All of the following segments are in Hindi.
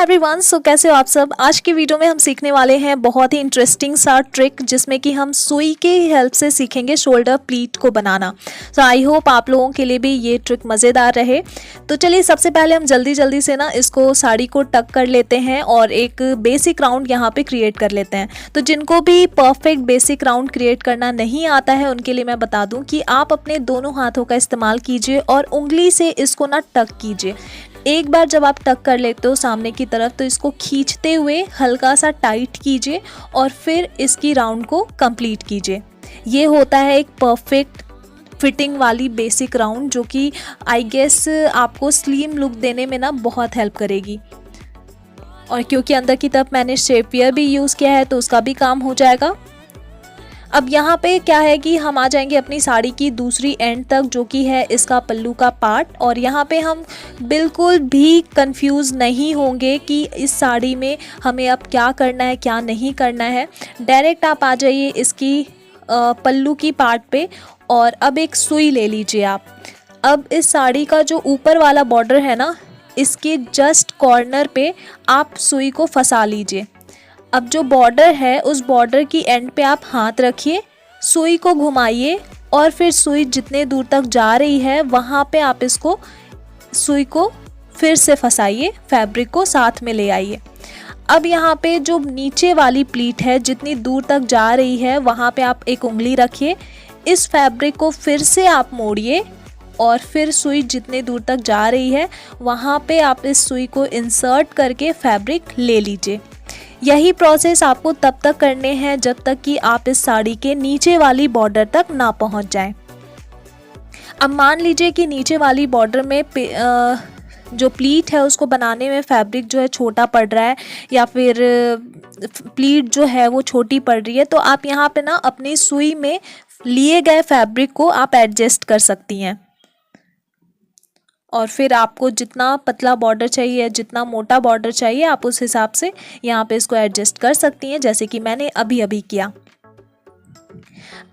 एवरीवन, सो कैसे हो आप सब। आज की वीडियो में हम सीखने वाले हैं बहुत ही इंटरेस्टिंग सा ट्रिक जिसमें कि हम सुई के हेल्प से सीखेंगे शोल्डर प्लीट को बनाना। सो आई होप आप लोगों के लिए भी ये ट्रिक मज़ेदार रहे। तो चलिए सबसे पहले हम जल्दी से ना इसको साड़ी को टक कर लेते हैं और एक बेसिक राउंड यहाँ पे क्रिएट कर लेते हैं। तो जिनको भी परफेक्ट बेसिक राउंड क्रिएट करना नहीं आता है उनके लिए मैं बता दूँ कि आप अपने दोनों हाथों का इस्तेमाल कीजिए और उंगली से इसको ना टक कीजिए। एक बार जब आप टक कर लेते हो सामने की तरफ तो इसको खींचते हुए हल्का सा टाइट कीजिए और फिर इसकी राउंड को कंप्लीट कीजिए। ये होता है एक परफेक्ट फिटिंग वाली बेसिक राउंड जो कि आई गेस आपको स्लिम लुक देने में ना बहुत हेल्प करेगी। और क्योंकि अंदर की तरफ मैंने शेपवियर भी यूज़ किया है तो उसका भी काम हो जाएगा। अब यहाँ पे क्या है कि हम आ जाएंगे अपनी साड़ी की दूसरी एंड तक जो कि है इसका पल्लू का पार्ट। और यहाँ पे हम बिल्कुल भी कंफ्यूज नहीं होंगे कि इस साड़ी में हमें अब क्या करना है क्या नहीं करना है। डायरेक्ट आप आ जाइए इसकी पल्लू की पार्ट पे और अब एक सुई ले लीजिए आप। अब इस साड़ी का जो ऊपर वाला बॉर्डर है ना, इसके जस्ट कॉर्नर पे आप सुई को फंसा लीजिए। अब जो बॉर्डर है उस बॉर्डर की एंड पे आप हाथ रखिए, सुई को घुमाइए और फिर सुई जितने दूर तक जा रही है वहाँ पे आप इसको सुई को फिर से फंसाइए, फैब्रिक को साथ में ले आइए। अब यहाँ पे जो नीचे वाली प्लीट है जितनी दूर तक जा रही है वहाँ पे आप एक उंगली रखिए, इस फैब्रिक को फिर से आप मोड़िए और फिर सुई जितने दूर तक जा रही है वहाँ पे आप इस सुई को इंसर्ट करके फैब्रिक ले लीजिए। यही प्रोसेस आपको तब तक करने हैं जब तक कि आप इस साड़ी के नीचे वाली बॉर्डर तक ना पहुंच जाएं। अब मान लीजिए कि नीचे वाली बॉर्डर में जो प्लीट है उसको बनाने में फैब्रिक जो है छोटा पड़ रहा है या फिर प्लीट जो है वो छोटी पड़ रही है, तो आप यहाँ पे ना अपनी सुई में लिए गए फैब्रिक को आप एडजस्ट कर सकती हैं। और फिर आपको जितना पतला बॉर्डर चाहिए, जितना मोटा बॉर्डर चाहिए, आप उस हिसाब से यहाँ पे इसको एडजस्ट कर सकती हैं, जैसे कि मैंने अभी किया।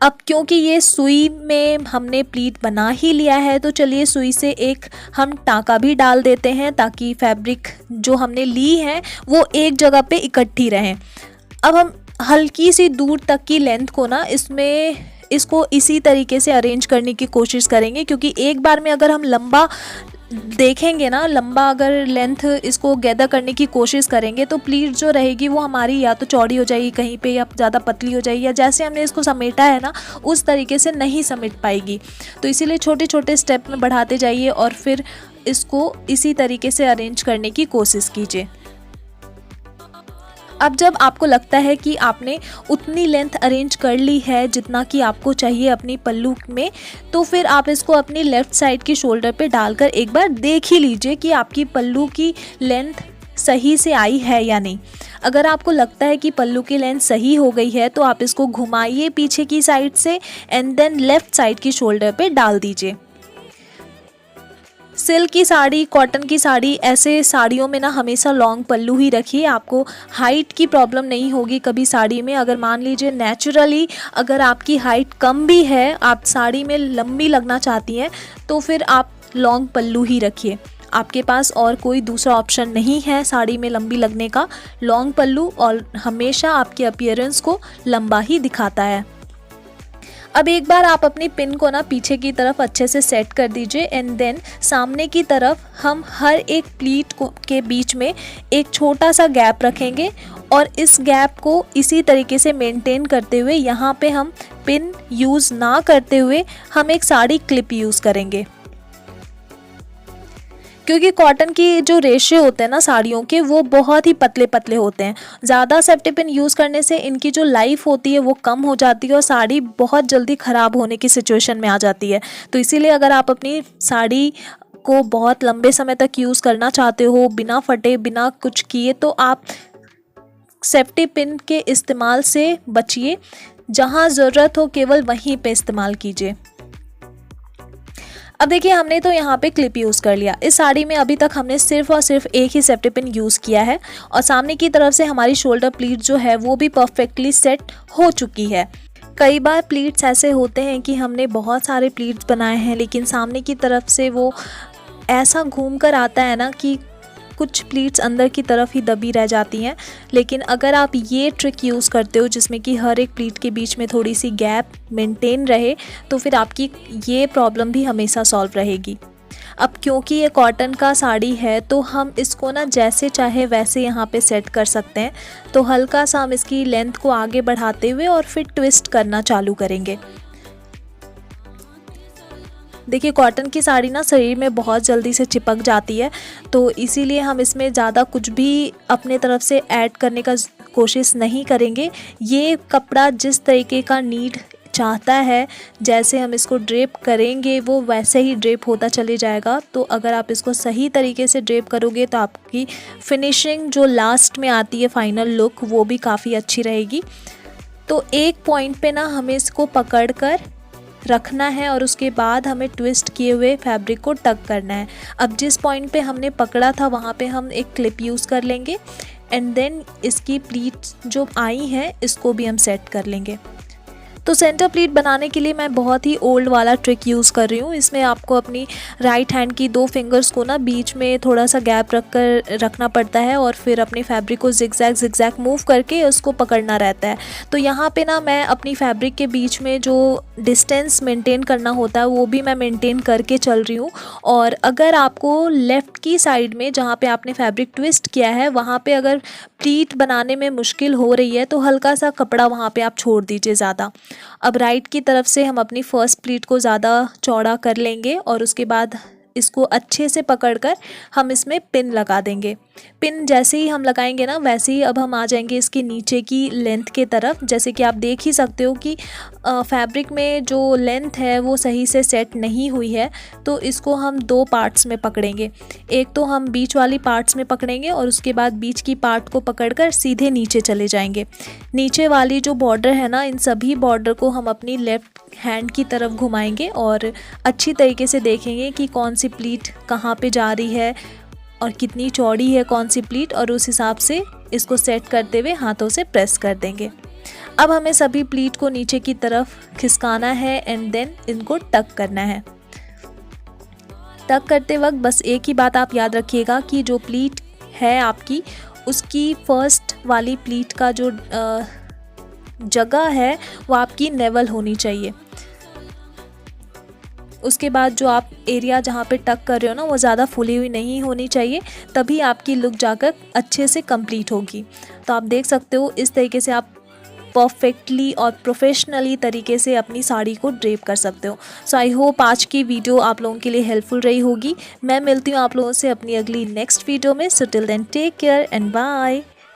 अब क्योंकि ये सुई में हमने प्लीट बना ही लिया है तो चलिए सुई से एक हम टाँका भी डाल देते हैं ताकि फैब्रिक जो हमने ली है वो एक जगह पे इकट्ठी रहें। अब हम हल्की सी दूर तक की लेंथ को ना इसको इसी तरीके से अरेंज करने की कोशिश करेंगे, क्योंकि एक बार में अगर हम लंबा देखेंगे ना, लंबा अगर लेंथ इसको गैदर करने की कोशिश करेंगे तो प्लीट जो रहेगी वो हमारी या तो चौड़ी हो जाएगी कहीं पे या ज़्यादा पतली हो जाएगी, या जैसे हमने इसको समेटा है ना उस तरीके से नहीं समेट पाएगी। तो इसीलिए छोटे छोटे स्टेप में बढ़ाते जाइए और फिर इसको इसी तरीके से अरेंज करने की कोशिश कीजिए। अब जब आपको लगता है कि आपने उतनी लेंथ अरेंज कर ली है जितना कि आपको चाहिए अपनी पल्लू में, तो फिर आप इसको अपनी लेफ़्ट साइड की शोल्डर पे डालकर एक बार देख ही लीजिए कि आपकी पल्लू की लेंथ सही से आई है या नहीं। अगर आपको लगता है कि पल्लू की लेंथ सही हो गई है तो आप इसको घुमाइए पीछे की साइड से एंड देन लेफ़्ट साइड की शोल्डर पे डाल दीजिए। सिल्क की साड़ी, कॉटन की साड़ी, ऐसे साड़ियों में ना हमेशा लॉन्ग पल्लू ही रखिए। आपको हाइट की प्रॉब्लम नहीं होगी कभी साड़ी में। अगर मान लीजिए नेचुरली अगर आपकी हाइट कम भी है, आप साड़ी में लंबी लगना चाहती हैं, तो फिर आप लॉन्ग पल्लू ही रखिए। आपके पास और कोई दूसरा ऑप्शन नहीं है साड़ी में लंबी लगने का। लॉन्ग पल्लू और हमेशा आपके अपीयरेंस को लंबा ही दिखाता है। अब एक बार आप अपनी पिन को ना पीछे की तरफ अच्छे से सेट कर दीजिए एंड देन सामने की तरफ हम हर एक प्लीट के बीच में एक छोटा सा गैप रखेंगे और इस गैप को इसी तरीके से मेंटेन करते हुए यहाँ पे हम पिन यूज़ ना करते हुए हम एक साड़ी क्लिप यूज़ करेंगे। क्योंकि कॉटन की जो रेशे होते हैं ना साड़ियों के वो बहुत ही पतले पतले होते हैं। ज़्यादा सेफ्टी पिन यूज़ करने से इनकी जो लाइफ होती है वो कम हो जाती है और साड़ी बहुत जल्दी ख़राब होने की सिचुएशन में आ जाती है। तो इसीलिए अगर आप अपनी साड़ी को बहुत लंबे समय तक यूज़ करना चाहते हो बिना फटे बिना कुछ किए, तो आप सेफ्टी पिन के इस्तेमाल से बचिए। जहाँ ज़रूरत हो केवल वहीं पे इस्तेमाल कीजिए। अब देखिए हमने तो यहाँ पे क्लिप यूज़ कर लिया। इस साड़ी में अभी तक हमने सिर्फ और सिर्फ एक ही सेफ्टी पिन यूज़ किया है और सामने की तरफ से हमारी शोल्डर प्लीट जो है वो भी परफेक्टली सेट हो चुकी है। कई बार प्लीट्स ऐसे होते हैं कि हमने बहुत सारे प्लीट्स बनाए हैं लेकिन सामने की तरफ से वो ऐसा घूम कर आता है ना कि कुछ प्लीट्स अंदर की तरफ ही दबी रह जाती हैं। लेकिन अगर आप ये ट्रिक यूज़ करते हो जिसमें कि हर एक प्लीट के बीच में थोड़ी सी गैप मेंटेन रहे, तो फिर आपकी ये प्रॉब्लम भी हमेशा सॉल्व रहेगी। अब क्योंकि ये कॉटन का साड़ी है तो हम इसको ना जैसे चाहे वैसे यहाँ पे सेट कर सकते हैं। तो हल्का सा हम इसकी लेंथ को आगे बढ़ाते हुए और फिर ट्विस्ट करना चालू करेंगे। देखिए कॉटन की साड़ी ना शरीर में बहुत जल्दी से चिपक जाती है, तो इसीलिए हम इसमें ज़्यादा कुछ भी अपने तरफ से ऐड करने का कोशिश नहीं करेंगे। ये कपड़ा जिस तरीके का नीड चाहता है, जैसे हम इसको ड्रेप करेंगे वो वैसे ही ड्रेप होता चले जाएगा। तो अगर आप इसको सही तरीके से ड्रेप करोगे तो आपकी फिनिशिंग जो लास्ट में आती है, फाइनल लुक, वो भी काफ़ी अच्छी रहेगी। तो एक पॉइंट पे ना हमें इसको पकड़ कर रखना है और उसके बाद हमें ट्विस्ट किए हुए फैब्रिक को टक करना है। अब जिस पॉइंट पे हमने पकड़ा था वहाँ पे हम एक क्लिप यूज़ कर लेंगे एंड देन इसकी प्लीट्स जो आई हैं इसको भी हम सेट कर लेंगे। तो सेंटर प्लीट बनाने के लिए मैं बहुत ही ओल्ड वाला ट्रिक यूज़ कर रही हूँ। इसमें आपको अपनी राइट हैंड की 2 फिंगर्स को ना बीच में थोड़ा सा गैप रखना पड़ता है और फिर अपनी फैब्रिक को जिगजैग मूव करके उसको पकड़ना रहता है। तो यहाँ पे ना मैं अपनी फैब्रिक के बीच में जो डिस्टेंस मेंटेन करना होता है वो भी मैं मेंटेन करके चल रही हूँ। और अगर आपको लेफ़्ट की साइड में जहाँ पे आपने फैब्रिक ट्विस्ट किया है वहाँ पे अगर प्लीट बनाने में मुश्किल हो रही है तो हल्का सा कपड़ा वहाँ पे आप छोड़ दीजिए ज़्यादा। अब राइट की तरफ से हम अपनी फर्स्ट प्लीट को ज़्यादा चौड़ा कर लेंगे और उसके बाद इसको अच्छे से पकड़कर हम इसमें पिन लगा देंगे। पिन जैसे ही हम लगाएंगे ना वैसे ही अब हम आ जाएंगे इसके नीचे की लेंथ के तरफ। जैसे कि आप देख ही सकते हो कि फैब्रिक में जो लेंथ है वो सही से सेट नहीं हुई है, तो इसको हम 2 पार्ट्स में पकड़ेंगे। एक तो हम बीच वाली पार्ट्स में पकड़ेंगे और उसके बाद बीच की पार्ट को पकड़कर सीधे नीचे चले जाएंगे। नीचे वाली जो बॉर्डर है ना, इन सभी बॉर्डर को हम अपनी लेफ़्ट हैंड की तरफ घुमाएंगे और अच्छी तरीके से देखेंगे कि कौन सी प्लीट कहाँ पे जा रही है और कितनी चौड़ी है कौन सी प्लीट, और उस हिसाब से इसको सेट करते हुए हाथों से प्रेस कर देंगे। अब हमें सभी प्लीट को नीचे की तरफ खिसकाना है एंड देन इनको टक करना है। टक करते वक्त बस एक ही बात आप याद रखिएगा कि जो प्लीट है आपकी, उसकी फर्स्ट वाली प्लीट का जो जगह है वो आपकी नेवल होनी चाहिए। उसके बाद जो आप एरिया जहाँ पे टक कर रहे हो ना वो ज़्यादा फुली हुई नहीं होनी चाहिए, तभी आपकी लुक जाकर अच्छे से कंप्लीट होगी। तो आप देख सकते हो इस तरीके से आप परफेक्टली और प्रोफेशनली तरीके से अपनी साड़ी को ड्रेप कर सकते हो। सो आई होप आज की वीडियो आप लोगों के लिए हेल्पफुल रही होगी। मैं मिलती हूँ आप लोगों से अपनी अगली नेक्स्ट वीडियो में। So till then take care and bye.